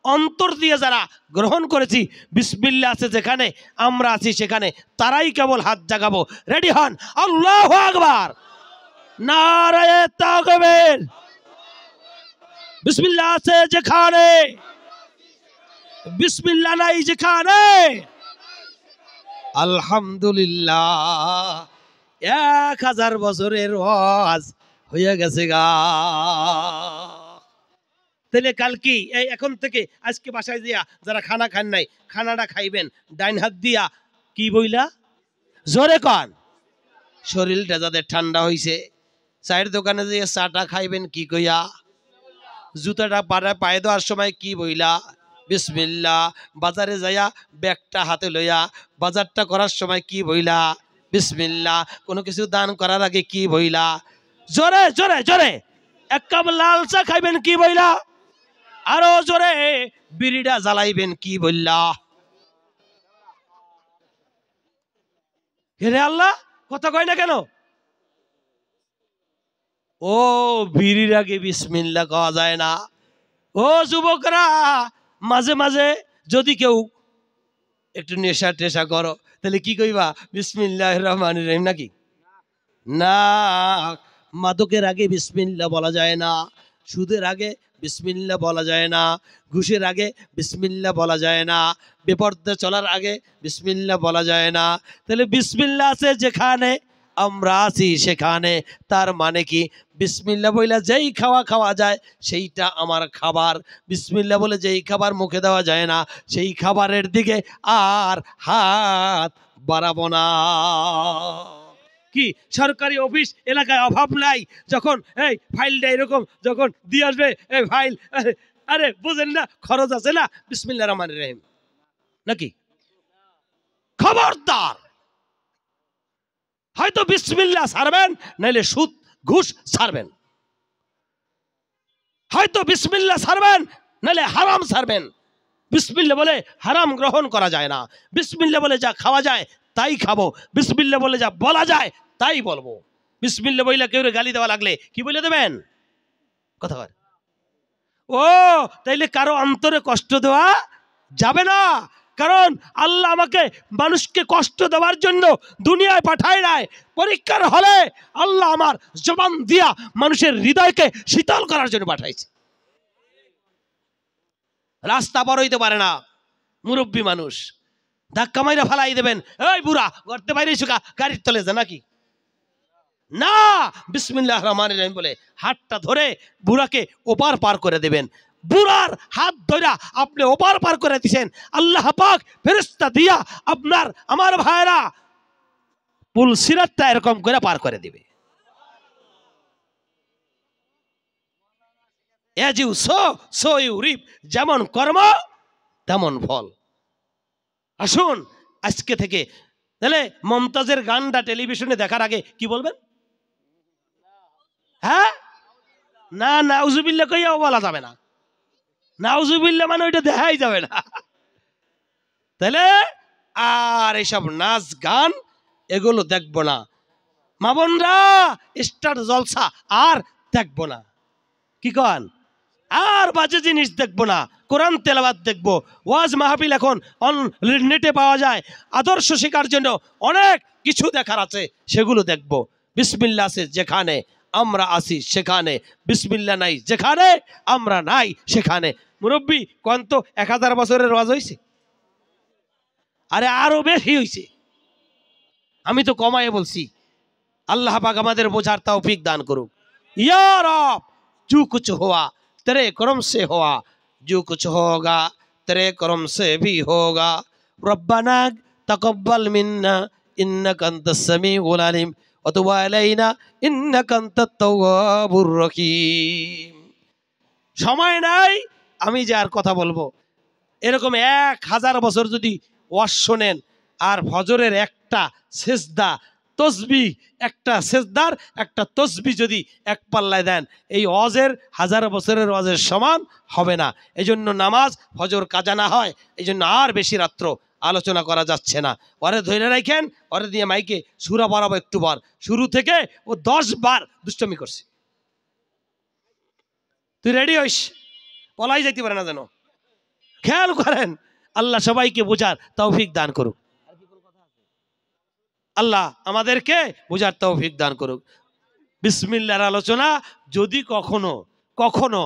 অন্তর দিয়ে যারা গ্রহণ করেছি বিসমিল্লাহ আছে যেখানে, আমরা আছি সেখানে, তারাই কেবল হাত জাগাবো। রেডি হন, আল্লাহু আকবার, নারায়ে তাকবীর। বিসমিল্লাহ আছে যেখানে, বিসমিল্লাহ নাই যেখানে। আলহামদুলিল্লাহ। 1000 বছরের ওয়াজ হয়ে গেছে গা। তাহলে কাল কি এই এখন থেকে আজকে বাসায় দিয়া যারা খানা খান নাই, খানাটা খাইবেন ডাইন হাত দিয়া কি বইলা? জোরে কন। শরীরটা যাদের ঠান্ডা হইছে, চায়ের দোকানে যেয়ে চাটা খাইবেন কি কইয়া? জুতাটা পায়ে দেওয়ার সময় কি বইলা? বিসমিল্লাহ। বাজারে যাইয়া ব্যাগটা হাতে লইয়া বাজারটা করার সময় কি বইলা? বিসমিল্লাহ। কোনো কিছু দান করার আগে কি বইলা? জোরে জোরে জোরে। এক কাপ লাল চা খাইবেন কি বইলা? আরো জোরে। বিড়িটা জ্বালাইবেন কি বইলা? হে আল্লাহ, কথা কয় না কেন? ও বিড়ির আগে বিসমিল্লাহ কওয়া যায় না? ও যুবকরা, মাঝে মাঝে যদি কেউ একটু নেশা টেশা করো তাহলে কি কইবা? বিসমিল্লাহির রহমানির রহিম নাকি? না, মাদকের আগে বিসমিল্লাহ বলা যায় না, সুদের আগে বিসমিল্লাহ বলা যায় না, ঘুষের আগে বিসমিল্লাহ বলা যায় না, বেপরদা চলার আগে বিসমিল্লাহ বলা যায় না। তাহলে বিসমিল্লাহ আছে যেখানে, আমরা আছি সেখানে, তার মানে কি? বিসমিল্লাহ বইলা যেই খাওয়া যায় সেইটা আমার খাবার। বিসমিল্লাহ বলে যেই খাবার মুখে দেওয়া যায় না সেই খাবারের দিকে আর হাত বাড়াবো না। কি সরকারি অফিস এলাকায় অভাব নাই? যখন এই ফাইলটা এরকম যখন দিয়ে আসবে, এই ফাইল, আরে বুঝেন না খরচ আছে না, বিসমিল্লাহির রহমানির রহিম নাকি? খবরদার, হয়তো বিসমিল্লাহ ছাড়বেন, নাইলে সুদ ঘুষ ছাড়বেন। হয়তো বিসমিল্লাহ ছাড়বেন, নাইলে হারাম ছাড়বেন। বিসমিল্লাহ বলে হারাম গ্রহণ করা যায় না। বিসমিল্লাহ বলে যা খাওয়া যায় তাই খাবো। বিসমিল্লাহ বলে যা বলা যায় তাই বলবো। বিসমিল্লাহ বইলা কেউ গালি দেওয়া লাগলে কি বলে দেবেন? কথা বল। ও তাইলে কারো অন্তরে কষ্ট দেওয়া যাবে না, কারণ আল্লাহ আমাকে মানুষকে কষ্ট দেওয়ার জন্য দুনিয়ায় পাঠায় নাই। পরীক্ষার হলে আল্লাহ আমার জবান দিয়া মানুষের হৃদয়কে শীতল করার জন্য পাঠাইছে। রাস্তা পার হইতে পারে না, মুরব্বী মানুষ, ধাক্কা মাইরা ফালাই দেবেন, এই বুড়া গর্তে বাইরে শুকা গাড়ির তলে যা নাকি? না, বিসমিল্লাহির রহমানির রহিম বলে হাতটা ধরে বুড়াকে ওপার পার করে দেবেন। বুড়ার হাত ধরা আপনি ওপার পার করে দিছেন, আল্লাহ পাক ফেরেশতা দিয়া আপনার আমার ভাইরা পুল সিরাতটা এরকম করে পার করে দিবে। যেমন কর্ম তেমন ফল। আসুন আজকে থেকে তাহলে মমতাজের গানটা টেলিভিশনে দেখার আগে কি বলবেন? হ্যাঁ, না নাউজুবিল্লাহ কইয়াও বলা যাবে না। নাউজুবিল্লাহ মানে ওইটা দেখাই যাবে না। তাহলে আর এইসব নাচ গান এগুলো দেখবো না। মা বোনরা, স্টার জলসা আর দেখবো না। কি কন? আর বাজে জিনিস দেখবো না, কোরআন তেলাওয়াত দেখবো। ওয়াজ মাহফিল এখন নেটে পাওয়া যায়, আদর্শ শেখার জন্য অনেক কিছু দেখার আছে, সেগুলো দেখবো। বিসমিল্লাহ আছে যেখানে আমরা আসি সেখানে, বিসমিল্লাহ নাই যেখানে আমরা নাই সেখানে। মুরব্বী কোন তো 1000 বছরের ওয়াজ হয়েছে? আরে আরো বেশি হয়েছে, আমি তো কমায়ে বলছি। अल्लाह पाक हमारे बोझार तौफीक दान करो। या रब जो कुछ हुआ तेरे करम से हुआ, जो कुछ होगा तेरे करम से भी होगा। रब्बना तकब्बल मिन्ना इन्नका अंतस समीउल अलीम व तुब अलैना इन्नका अंतात तव्वाबुर रहीम। समय নাই আমি যে আর কথা বলবো, এরকম 1000 বছর যদি ওয়াজ শোনেন আর ফজরের একটা সিজদা তসবিহ, একটা সেজদার একটা তসবিহ যদি এক পাল্লায় দেন, এই ওয়াজের 1000 বছরের ওয়াজের সমান হবে না। এই জন্য নামাজ ফজর কাজা না হয়, এই জন্য আর বেশি রাত্র আলোচনা করা যাচ্ছে না। ওরে ধরে রাখেন, ওরে দিয়ে মাইকে সূরা বাড়াবো একটু বার, শুরু থেকে ও 10 বার দুষ্টমি করছে। তুই রেডি হইস, পলাই যাইতে পারে না যেন। খেয়াল করেন, আল্লাহ সবাইকে বোঝার তৌফিক দান করুক। আল্লাহ আমাদেরকে বোঝার তৌফিক দান করুক। বিসমিল্লাহর আলোচনা যদি কখনো কখনো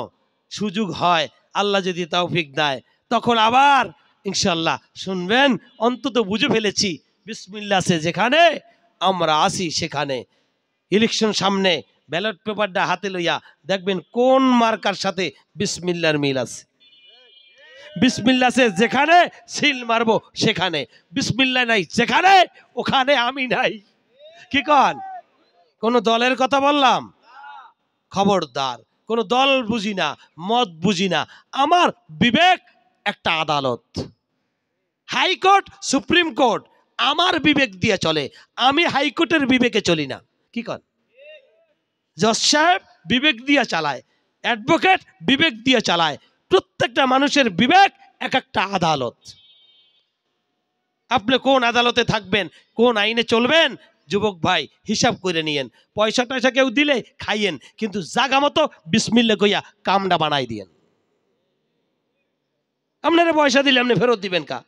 সুযোগ হয়, আল্লাহ যদি তৌফিক দেয়, তখন আবার ইনশাআল্লাহ শুনবেন। অন্তত বুঝে ফেলেছি বিসমিল্লাহ আছে যেখানে আমরা আসি সেখানে। ইলেকশন সামনে, ব্যালট পেপারটা হাতে লইয়া দেখবেন কোন মার্কার সাথে বিসমিল্লাহর মিল আছে। বিসমিল্লাহ আছে যেখানে সিল মারবো সেখানে, বিসমিল্লাহ নাই যেখানে ওখানে আমি নাই। কি কন? কোন দলের কথা বললাম? খবরদার, কোন দল বুঝি না, মত বুঝি না। আমার বিবেক একটা আদালত, হাইকোর্ট, সুপ্রিম কোর্ট আমার বিবেক দিয়ে চলে, আমি হাইকোর্টের বিবেকে চলি না। কি কন? জজ সাহেব বিবেক দিয়ে চালায়, অ্যাডভোকেট বিবেক দিয়ে চালায়। প্রত্যেকটা মানুষের বিবেক এক একটা আদালত। আপনি কোন আদালতে থাকবেন, কোন আইনে চলবেন, যুবক ভাই হিসাব করে নিয়েন। পয়সা টয়সা কেউ দিলে খাইয়েন, কিন্তু জাগা মতো বিসমিল্লাহ কইয়া কামটা বানাই দিয়েন। আপনারা পয়সা দিলে আপনি ফেরত দিবেন কা?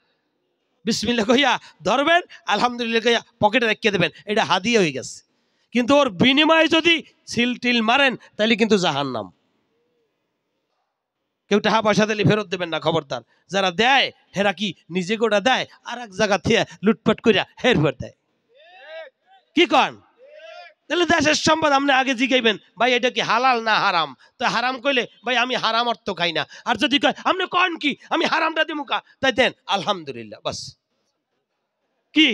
বিসমিল্লাহ কইয়া ধরবেন, আলহামদুলিল্লাহ কইয়া পকেটে রেখে দেবেন, এটা হাদিয়া হয়ে গেছে। কিন্তু ওর বিনিময়ে যদি সিল টিল মারেন, তাহলে কিন্তু জাহান্নাম। কেউ টাকা পয়সা দিলে ফেরত দেবেন না, খবরদার। যারা দেয় হেরা কি নিজে গোটা দেয়, আর এক জায়গা থেকে লুটপাট করিয়া হেরফের দেয়। কি কন? তাহলে দেশের সম্পদ আপনি আগে জিগাইবেন, ভাই এটা কি হালাল না হারাম? তো হারাম কইলে ভাই আমি হারাম অর্থ খাই না। আর যদি কয় আপনি কন কি আমি হারামটা দিমু কা, তাই দেন আলহামদুলিল্লাহ, বাস। কি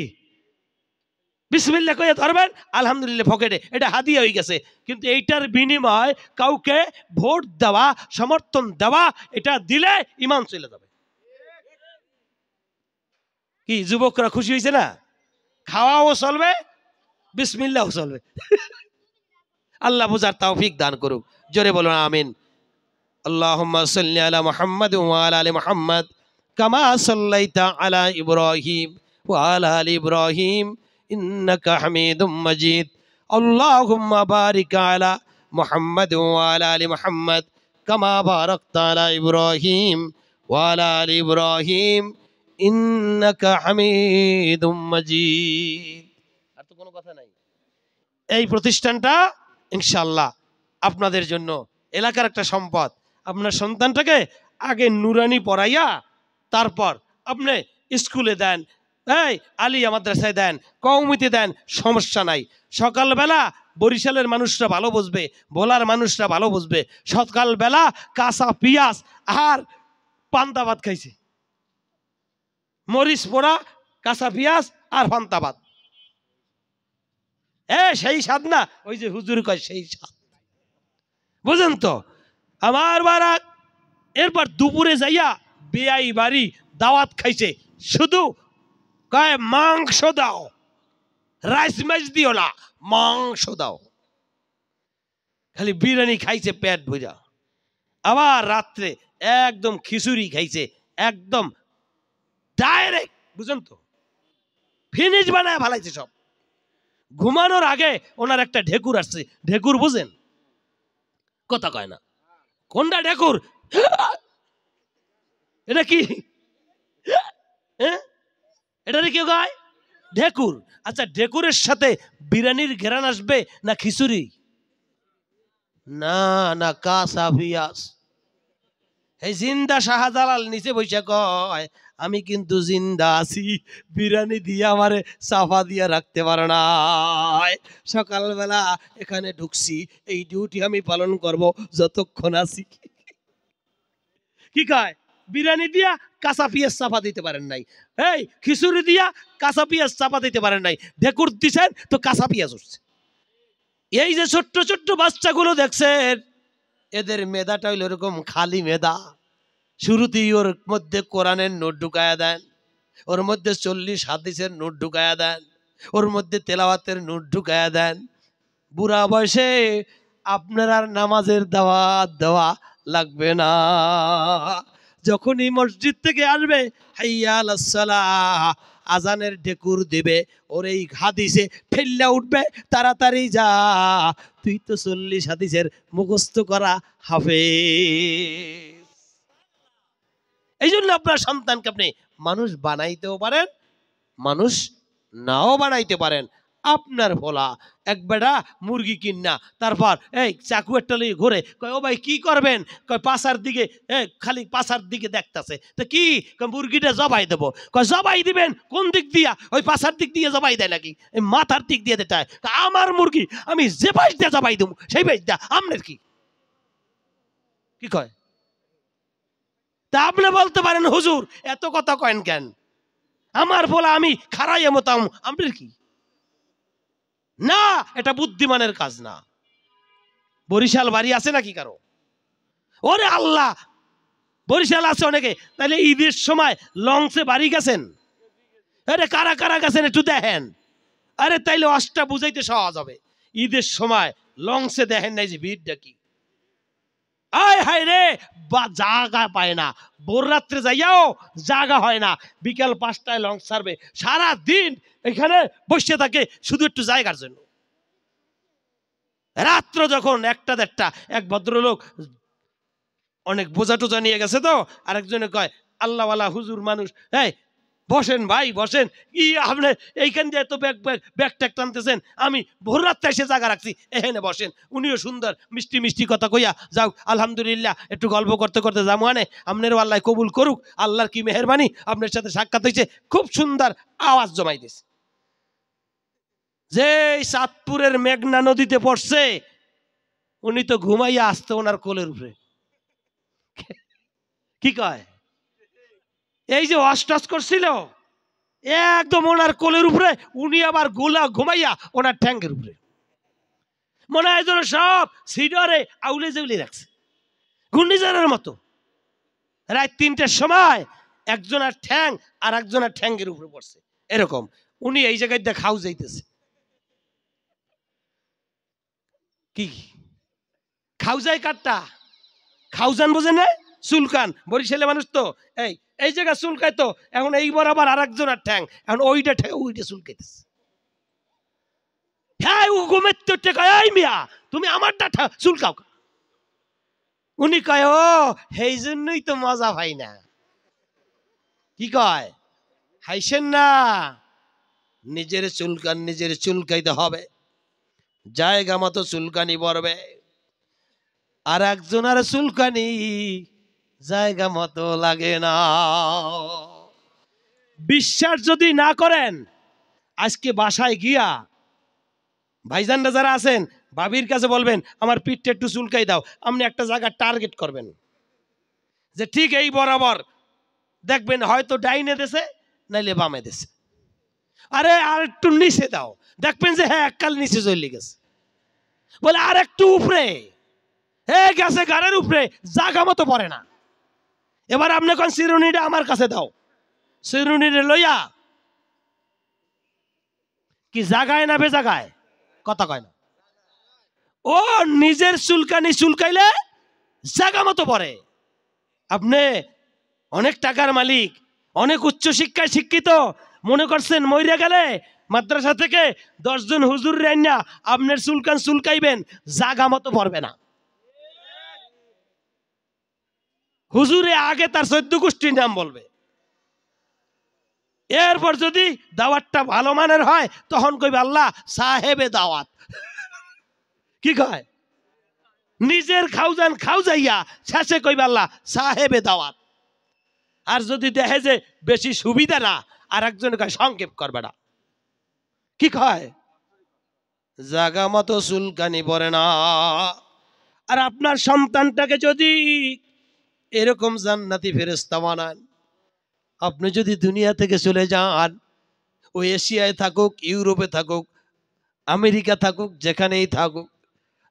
বিসমিল্লাহ কইয়া ধরবেন, আলহামদুলিল্লাহ পকেটে, এটা হাদিয়া হয়ে গেছে। কিন্তু এইটার বিনিময় কাউকে ভোট দেওয়া, সমর্থন দেওয়া, এটা দিলে ঈমান চলে যাবে। কি যুবকরা খুশি হয়েছে না? খাওয়াও চলবে, বিসমিল্লাহ চলবে। আল্লাহ বুঝার তৌফিক দান করুক। জোরে বলুন আমিন। আল্লাহুম্মা সাল্লি আলা মুহাম্মাদ ওয়া আলা আলি মুহাম্মাদ কামা সাল্লাইতা আলা ইব্রাহিম ওয়া আলা আলি ইব্রাহিম ইন্নাকা হামিদুম মাজিদ। আল্লাহুম্মা বারিক আলা মুহাম্মাদ ওয়া আলা আলি মুহাম্মাদ কামা বারাকতা আলা ইব্রাহিম ওয়া আলা আলি ইব্রাহিম ইন্নাকা হামিদুম মাজিদ। আর তো কোনো কথা নাই। এই প্রতিষ্ঠানটা ইনশাআল্লাহ আপনাদের জন্য এলাকার একটা সম্পদ। আপনার সন্তানটাকে আগে নুরানি পড়াইয়া তারপর আপনি স্কুলে দেন, এই আলিয়া মাদ্রাসায় দেন, কওমিতে দেন, সমস্যা নাই। সকালবেলা বরিশালের মানুষরা ভালো বুঝবে, ভোলার মানুষরা ভালো বুঝবে। সকালবেলা কাঁচা পিঁয়াজ আর পান্তা ভাত খাইছে, মরিচ পোড়া, কাঁচা পিঁয়াজ আর পান্তা ভাত। সেই স্বাদ না, ওই যে হুজুর কয় সেই স্বাদ, বুঝেন তো আমার বারাক। এরপর দুপুরে যাইয়া বেয়াই বাড়ি দাওয়াত খাইছে, শুধু কয় মাংস দাও, রাইস ম্যাচ দিও না, মাংস দাও। খালি বিরিয়ানি খাইছে পেট ভরা। আবার রাত্রে একদম খিচুড়ি খাইছে, একদম ডাইরেক্ট, বুঝেন তো ফিনিশ বানায় ভালাইছে সব। ঘুমানোর আগে ওনার একটা ঢেকুর আসছে, ঢেকুর বুঝেন? কথা কয় না, কোনটা ঢেকুর? এটা কি? এটা কি গায়? ঢেকুর। আচ্ছা, ঢেকুরের সাথে বিরিয়ানির ঘেরান আসবে না খিচুড়ি? না না, কাঁচা পিঁয়াজ। এই জিন্দা শাহজালাল নিচে বসে কয়, আমি কিন্তু জিন্দা আছি, বিরিয়ানি দিয়ে আমারে সাফা দিয়ে রাখতে পারে না। সকালবেলা এখানে ঢুকছি, এই ডিউটি আমি পালন করব যতক্ষণ আছি। কি কয়? বিরিয়ানি দিয়া কাঁচা পিঁয়াজ চাপা দিতে পারেন নাই, এই খিচুড়ি দিয়া কাঁচা পিঁয়াজ চাপা দিতে পারেন নাই, ঢেকুর দিছেন তো কাঁচা পিঁয়াজ উঠছে। এই যে ছোট্ট ছোট্ট বাচ্চাগুলো দেখছেন, এদের মেধাটা হইল এরকম খালি মেধা। শুরুতেই ওর মধ্যে কোরআনের নোট ঢুকায়া দেন, ওর মধ্যে 40 হাদিসের নোট ঢুকায়া দেন, ওর মধ্যে তেলাওয়াতের নোট ঢুকায়া দেন। বুড়া বয়সে আপনার আর নামাজের দাওয়াত দেওয়া লাগবে না। যখনই মসজিদ থেকে আসবে, হাইয়া আলাস সালাহ, আজানের ঢেকুর দিবে, ওর এই হাদিসে ফেললা উঠবে, তাড়াতাড়ি যা, তুই তো 40 হাদিসের মুখস্থ করা হাফেজ। এই জন্য আপনার সন্তানকে আপনি মানুষ বানাইতেও পারেন, মানুষ নাও বানাইতে পারেন। আপনার ভোলা এক বেটা মুরগি কিনা, তারপর এই চাকু একটা লিয়ে ঘুরে, কয় ও ভাই কি করবেন? কয় পাশার দিকে, খালি পাশার দিকে দেখতেছে। তো কি? মুরগিটা জবাই দেবো। কয় জবাই দিবেন কোন দিক দিয়া? ওই পাশার দিক দিয়ে জবাই দেয় নাকি? এই মাথার দিক দিয়ে দেয়। আমার মুরগি আমি যে পাশ দিয়ে জবাই দেবো সেই পাশ দিয়া আপনার কি? কি কয়? তা আপনি বলতে পারেন, হুজুর এত কথা কয়েন কেন? আমার বলা আমি খারাই মতাম, আপনার কি? না, এটা বুদ্ধিমানের কাজ না। বরিশাল বাড়ি আছে নাকি কারো? ওরে আল্লাহ, বরিশাল আছে অনেকে। তাহলে ঈদের সময় লঞ্চে বাড়ি গেছেন? আরে কারা কারা গেছেন একটু দেখেন। আরে তাইলে অষ্টা বুঝাইতে সহজ হবে। ঈদের সময় লঞ্চে দেখেন নাই যে ভিড়টা কি? আয় হায় রে, বা জায়গা পায় না, ভোর রাত্রে যাইয়াও জায়গা হয় না, বিকাল 5টায় লঞ্চ ছাড়বে, সারা দিন এখানে বসে থাকে শুধু একটু জায়গার জন্য। রাত্র যখন 1টা 1:30, এক ভদ্রলোক অনেক বোঝা টোজা নিয়ে গেছে, তো আরেকজনে কয়, আল্লাহওয়ালা হুজুর মানুষ, এই বসেন ভাই বসেন, কি আপনি এইখান দিয়ে তো ব্যাগ ট্যাগ টানতেছেন, আমি ভোর রাত্রে এসে জায়গা রাখছি, এখানে বসেন। উনিও সুন্দর মিষ্টি মিষ্টি কথা কইয়া, যাও আলহামদুলিল্লাহ, একটু গল্প করতে করতে যাবো, আনে আপনারও আল্লাহ কবুল করুক, আল্লাহর কি মেহেরবানি, আপনার সাথে সাক্ষাৎ হয়েছে, খুব সুন্দর আওয়াজ জমাই দিছে। যে চাঁদপুরের মেঘনা নদীতে পড়ছে, উনি তো ঘুমাইয়া আসতো ওনার কোলের উপরে। কি কয়? এই যে অস্টাস করছিল একদম ওনার কোলের উপরে, উনি আবার ঘুমাইয়া ওনার ঠ্যাঙ্গের উপরে। মনে হয় যেন সব সিডরে আউলে জেউলে রাখছে, ঘূর্ণিঝড়ের মতো। রাত 3টার সময় একজনের ঠ্যাং আর একজনের ঠ্যাঙ্গের উপরে পড়ছে এরকম। উনি এই জায়গায় দিয়ে খাও যাইতেছে। কি খাও যায়? কাটটা খাউজান বোঝে না? চুলকান, বরিশালে মানুষ তো এই এই জায়গা চুলকায়, তো এখন এই বরাবর আর একজনের ঠ্যাং, এখন ওইটা চুলকাইতেছে। হ্যাঁ, ও ঘুমের তো টেকায়, এই মিয়া তুমি আমারটা চুলকাও। উনি কয়, ও সেই জন্যই তো মজা পাই না। কি কয়? হাইছেন না, নিজের চুলকান নিজের চুলকাইতে হবে, জায়গা মতো চুলকানি পড়বে। আর একজনের চুলকানি জায়গা মতো লাগে না। বিশ্বাস যদি না করেন, আজকে বাসায় গিয়া ভাইজানরা যারা আছেন, ভাবির কাছে বলবেন আমার পিঠটা একটু চুলকাই দাও। আপনি একটা জায়গা টার্গেট করবেন যে ঠিক এই বরাবর, দেখবেন হয়তো ডাইনে দেশে নাইলে বামে দেশে। আরে আর একটু নিচে দাও, দেখবেন যে হ্যাঁ এককাল নিচে চলে গেছে। বলে আর একটু উপরে, গেছে গাড়ের উপরে, জায়গা মতো পড়ে না। এবার আপনি কোন চিরুনিটা আমার কাছে দাও, চিরুনিটা লইয়া কি জাগায় না বেজাগায়? কথা কয় না। ও নিজের চুলকানি চুলকাইলে জায়গা মতো পড়ে। আপনি অনেক টাকার মালিক, অনেক উচ্চ শিক্ষায় শিক্ষিত, মনে করছেন মইরা গেলে মাদ্রাসা থেকে 10 জন হুজুর রাইনা আপনার চুলকান চুলকাইবেন, জায়গা মতো পড়বে না। হুজুরে আগে তার 14 গোষ্ঠীর নাম বলবে, এরপর যদি দাওয়াতটা ভালো মানের হয় তখন কইবে আল্লাহ সাহেবে দাওয়াত। কি কয়? নিজের খাউজান খাউজাইয়া শেষে কইবে আল্লাহ সাহেবে দাওয়াত। আর যদি দেখে যে বেশি সুবিধা না, আর একজন কয় সংক্ষেপ করবে না, কি কয়? জাগা মতো চুলকানি পড়ে না। আর আপনার সন্তানটাকে যদি এরকম জান্নাতি ফেরেশতা বানান, আপনি যদি দুনিয়া থেকে চলে যান, ও এশিয়ায় থাকুক, ইউরোপে থাকুক, আমেরিকা থাকুক, যেখানেই থাকুক,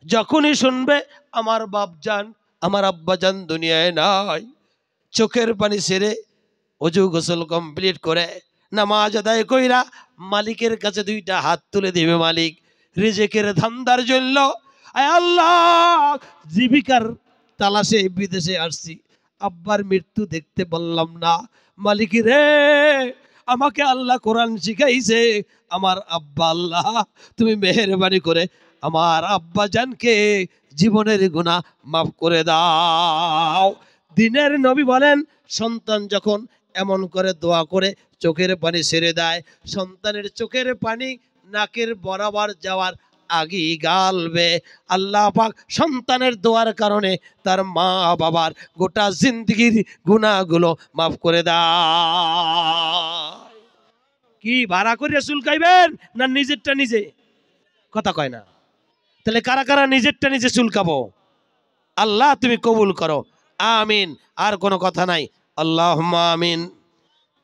যখনই শুনবে আমার বাপজান আমার আব্বাজান দুনিয়ায় নাই, চোখের পানি ছেড়ে ওযু গোসল কমপ্লিট করে নামাজ আদায় কইরা মালিকের কাছে 2টা হাত তুলে দিবে, মালিক রিজিকের ধান্দার জন্য আয় আল্লাহ জীবিকার তালাশে বিদেশে আসছি, আব্বার মৃত্যু দেখতে পারলাম না, মালিক রে আমাকে আল্লাহ কোরআন শিখাইছে, আমার আব্বা আল্লাহ তুমি মেহেরবানি করে আমার আব্বা জানকে জীবনের গুনাহ মাফ করে দাও। দিনের নবী বলেন, সন্তান যখন এমন করে দোয়া করে চোখের পানি ছেড়ে দেয়, সন্তানের চোখের পানি নাকের বরাবর যাওয়ার আগেই গালবে, আল্লাহ পাক সন্তানের দোয়ার কারণে তার মা বাবার গোটা জিন্দগির গুনাহগুলো মাফ করে দেয়। কি ভাড়া করে চুলকাইবেন না নিজেরটা নিজে? কথা কয় না। তাহলে কারা কারা নিজেরটা নিজে চুলকাবো? আল্লাহ তুমি কবুল করো, আমিন। আর কোনো কথা নাই, আল্লাহুম্মা আমিন।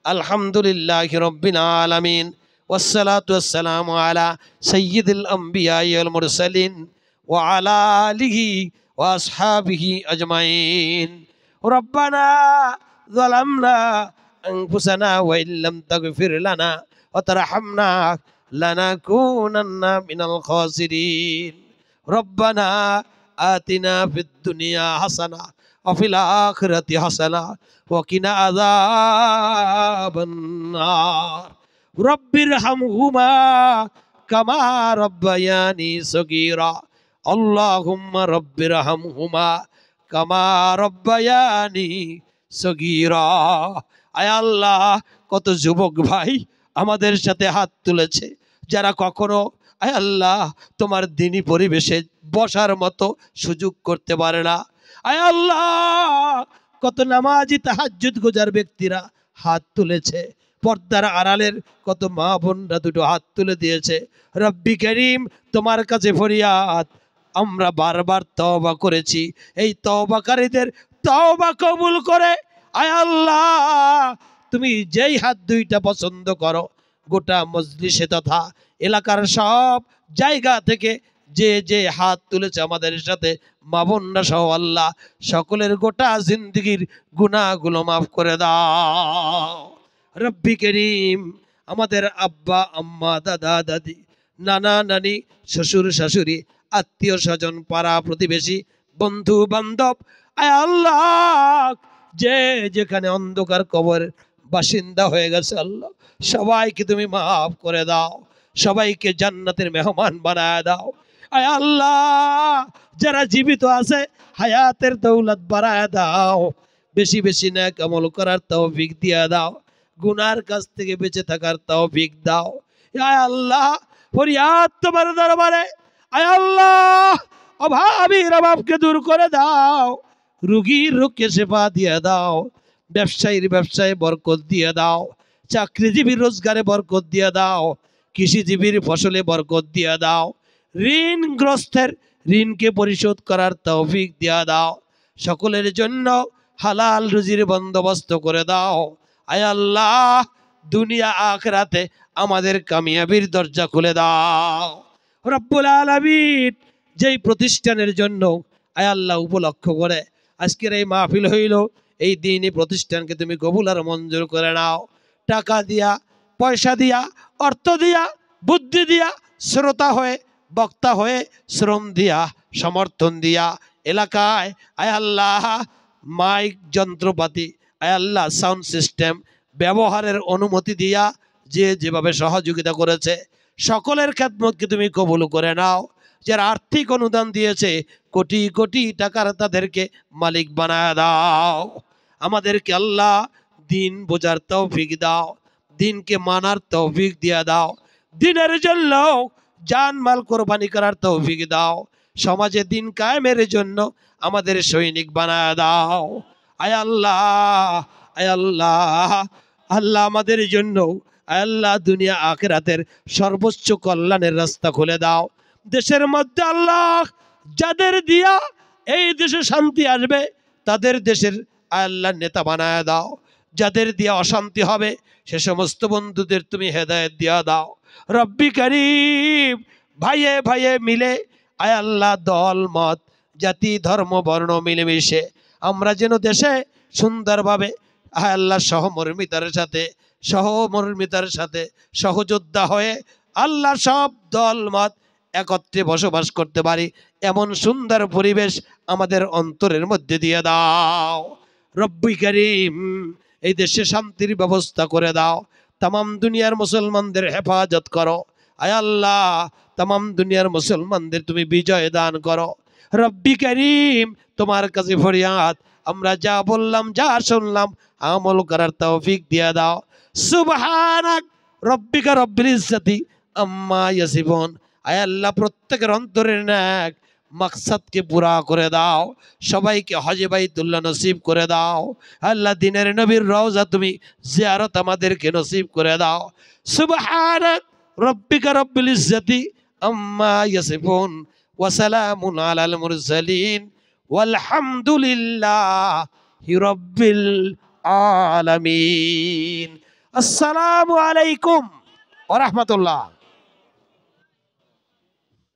আলহামদুলিল্লাহি রাব্বিল আলামিন, ওয়াসসালাতু ওয়াসসালামু আলা সাইয়্যিদিল আমবিয়া ওয়াল মুরসালিন ওয়া আলা আলিহি ওয়া আসহাবিহি আজমাইন। রব্বানা যালামনা আনফুসানা ওয়া ইল্লাম তাগফির লানা ওয়া তারহামনা লানাকুনান্না মিনাল খাসিরিন। রব্বানা আতিনা ফিদ দুনিয়া হাসানা ওয়া ফিল আখিরাতি হাসানা ওয়া কিনা আযাবান নার। রব্বিরহামহুমা কামা রব্বায়ানি সগীরা। আল্লাহুম্মা রব্বিরহামহুমা কামা রব্বায়ানি সগীরা। আয় আল্লাহ, কত যুবক ভাই আমাদের সাথে হাত তুলেছে, যারা কখনো আয় আল্লাহ তোমার দিনী পরিবেশে বসার মতো সুযোগ করতে পারে না। আয় আল্লাহ, কত নামাজি তাহাজ্জুদ গুজার ব্যক্তিরা হাত তুলেছে, পর্দার আড়ালের কত মা বোনরা 2টো হাত তুলে দিয়েছে। রব্বি করিম, তোমার কাছে ফরিয়াদ, আমরা বারবার তওবা করেছি, এই তওবাকারীদের তওবা কবুল করে আয় আল্লাহ তুমি যেই হাত 2টা পছন্দ করো, গোটা মজলিসে তথা এলাকার সব জায়গা থেকে যে যে হাত তুলেছে আমাদের সাথে মা বোনরা সহ আল্লাহ সকলের গোটা জিন্দগির গুনাহগুলো মাফ করে দাও। রব্বি করিম, আমাদের আব্বা আম্মা দাদা দাদি নানা নানি শ্বশুর শাশুড়ি আত্মীয় স্বজন পাড়া প্রতিবেশী বন্ধু বান্ধব আয় আল্লাহ যে যেখানে অন্ধকার কবর বাসিন্দা হয়ে গেছে আল্লাহ সবাইকে তুমি মাফ করে দাও, সবাইকে জান্নাতের মেহমান বানায় দাও। আয় আল্লাহ যারা জীবিত আছে হায়াতের দৌলত বাড়ায় দাও, বেশি বেশি নেক আমল করার তৌফিক দিয়ে দাও, গুনার কাছ থেকে বেঁচে থাকার তৌফিক দাও। আয় আল্লাহ ফরিয়াদ তোমার দরবারে, আয় আল্লাহ অভাবীর অভাবকে দূর করে দাও, রোগীর রোগকে সেবা দিয়ে দাও, ব্যবসায়ীর ব্যবসায় বরকত দিয়ে দাও, চাকরিজীবীর রোজগারে বরকত দিয়ে দাও, কৃষিজীবীর ফসলে বরকত দিয়ে দাও, ঋণগ্রস্তের ঋণকে পরিশোধ করার তৌফিক দিয়ে দাও, সকলের জন্য হালাল রুজির বন্দোবস্ত করে দাও। আয় আল্লাহ দুনিয়া আখিরাতে আমাদের কামিয়াবির দরজা খুলে দাও। রব্বুল আলামিন, যেই প্রতিষ্ঠানের জন্য আয় আল্লাহ উপলক্ষ করে আজকের এই মাহফিল হইল, এই দিনই প্রতিষ্ঠানকে তুমি কবুল আর মঞ্জুর করে নাও। টাকা দিয়া, পয়সা দিয়া, অর্থ দিয়া, বুদ্ধি দিয়া, শ্রোতা হয়ে, বক্তা হয়ে, শ্রম দিয়া, সমর্থন দিয়া, এলাকায় আয় আল্লাহ মাইক যন্ত্রপাতি আয় আল্লাহ সাউন্ড সিস্টেম ব্যবহারের অনুমতি দিয়া যে যেভাবে সহযোগিতা করেছে সকলের খেদমতকে তুমি কবুল করে নাও। যারা আর্থিক অনুদান দিয়েছে কোটি কোটি টাকার, তাদেরকে মালিক বানায় দাও। আমাদেরকে আল্লাহ দিন বোঝার তৌফিক দাও, দিনকে মানার তৌফিক দিয়া দাও, দিনের জন্য জান মাল কোরবানি করার তৌফিক দাও, সমাজে দিন কায়েমের জন্য আমাদের সৈনিক বানায় দাও। আয় আল্লাহ, আয় আল্লাহ, আল্লাহ আমাদের জন্য আয় আল্লাহ দুনিয়া আখিরাতের সর্বোচ্চ কল্যাণের রাস্তা খুলে দাও। দেশের মধ্যে আল্লাহ যাদের দিয়া এই দেশে শান্তি আসবে তাদের দেশের আল্লাহ নেতা বানায় দাও, যাদের দিয়া অশান্তি হবে সে সমস্ত বন্ধুদের তুমি হেদায়েত দিয়া দাও। রব্বি করিম, ভাইয়ে ভাইয়ে মিলে আয় আল্লাহ দল মত জাতি ধর্ম বর্ণ মিলেমিশে আমরা যেন দেশে সুন্দরভাবে আয় আল্লাহ সহমর্মিতার সাথে সহযোদ্ধা হয়ে আল্লাহ সব দল মত একত্রে বসবাস করতে পারি এমন সুন্দর পরিবেশ আমাদের অন্তরের মধ্যে দিয়ে দাও। রব্বি করিম, এই দেশে শান্তির ব্যবস্থা করে দাও, তামাম দুনিয়ার মুসলমানদের হেফাজত করো। আয় আল্লাহ তামাম দুনিয়ার মুসলমানদের তুমি বিজয় দান করো। রব্বি করিম, তোমার কাছে ফরিয়াদ, আমরা যা বললাম যা শুনলাম আমল করার তৌফিক দিয়ে দাও। সুবহানাক রব্বিকা রব্বিল ইজ্জাতি আম্মা ইয়াসিফুন। আয় আল্লাহ প্রত্যেকের অন্তরের ন্যাক মাকসাদকে পুরা করে দাও, সবাইকে হজে বাইতুল্লাহ নসিব করে দাও। আল্লাহ দিনের নবীর রওজা তুমি জিয়ারত আমাদেরকে নসিব করে দাও। সুবহানাক রব্বিকা রব্বিল ইজ্জাতি আম্মা ইয়াসিফুন ওয়া সালামুন আলাল মুরসালিন ওয়ালহামদুলিল্লাহি রাব্বিল আলামিন। আসসালামু আলাইকুম ওয়া রাহমাতুল্লাহ।